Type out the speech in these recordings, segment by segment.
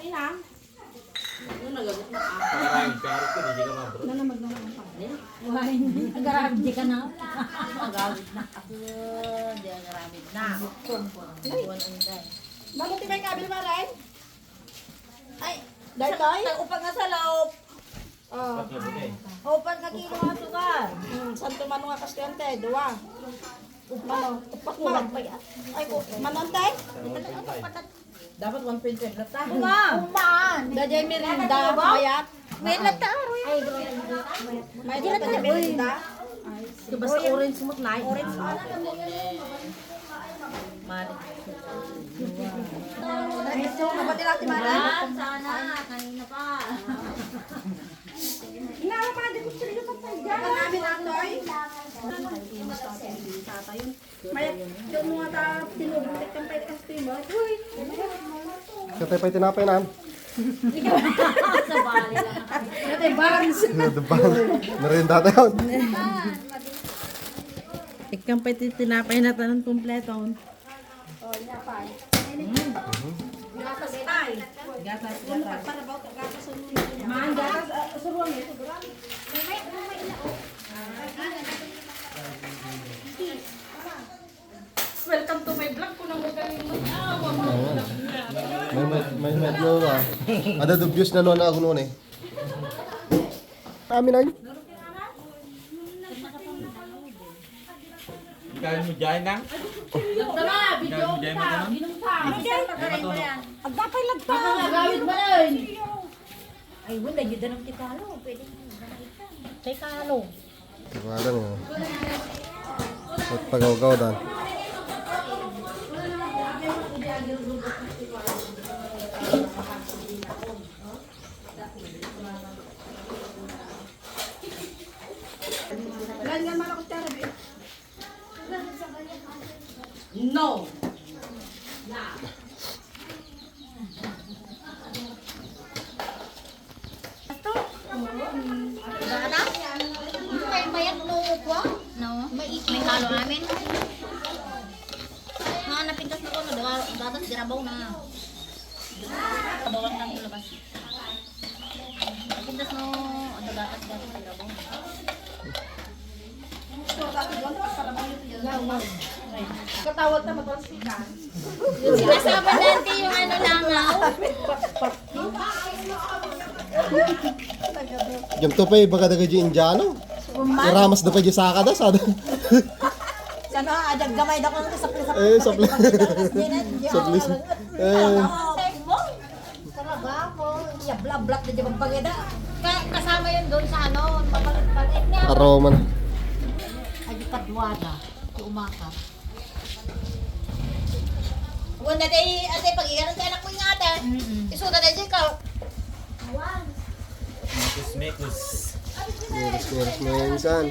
ina. Ano nagagot na ako? Pagkarahin, pero ko, hindi ka mabro. Nanamag na naman pa. Why? Nagaramid ka na. Magawit na ako. Di ang naramid na. Buwan ang day. Bakit di ba yung kabil maray? Ay, Dartoy? upag nga sa loob. Oh. Ba't nga eh? Upag ka kilo nga sugar. Santo mano nga kastyante, dua. Mano, upak ma. Ay ko, manon tay? Dapat 1.5 na tayo. Uman. Dajay merinda, mayat. May lataro. Ay, May dajay merinda. Basta orange mo na. Orange mo. Mali. Ito, napati natin maray. Sana. Kanina pa. Inawa pa di ko sila patay. Ang amin atoy. Mayat, yung mga ta tinubulit kang pwede kasi timo. Uy. Katay pa tinapay na. Sa bali lang. Natay bangs. Merienda tayo. Ikang pa tinapay na tanong kumpleto. Oh, nya pa. Gatas ay. Gatas. Para ba ka gatas sa Maan gatas. Suruan mo ito. Welcome to my vlog. Kung nang magaling mo. May medyo ba? Ada dubious na noon ako noon eh. Amin ay. Kaya mo dyan lang? Tama, video Kaya mo dyan mo ganun? Agdapay lang ta. Gawid mo rin. Ay, wala. Yun na ng tikalo. Pwede. Kay kalo. Wala nga. At pagaw-gaw dan. Lan nga man ako tara. No. Gana? Hindi kayo mayat umuukwa? No. May halo amin. Nga napintas na ko na datas dirabaw na. Bawal lang labas. Napintas no ano datas dirabaw. Katawag ta matalsikan. Yung sinasama natin yung ano langaw. Jam to pa baka daga di Indiano. Iramas da pa di saka da sada. Sana ajag gamay da ko ng sapli-sapli. Eh sapli. Sapli. Talaga mo. Ya blab-blab na di magpageda. Kasama yun doon sa ano, papalit niya. Aroma na. Ay, kadwada. Umaka. Huwag na tayo, ate, pag-iyaran ka anak mo yung ate. Isuda na dyan ka. Mekus. Miris na insan.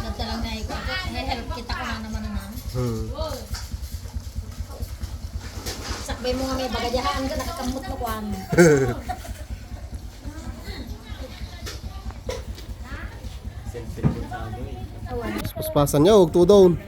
Nagtalang na ikaw. Help kita ko na naman na. Sakbay mo nga may bagadahan ka nakakamot mo kuan. Selfie ko sa ano eh. Paspasan niya og tudon.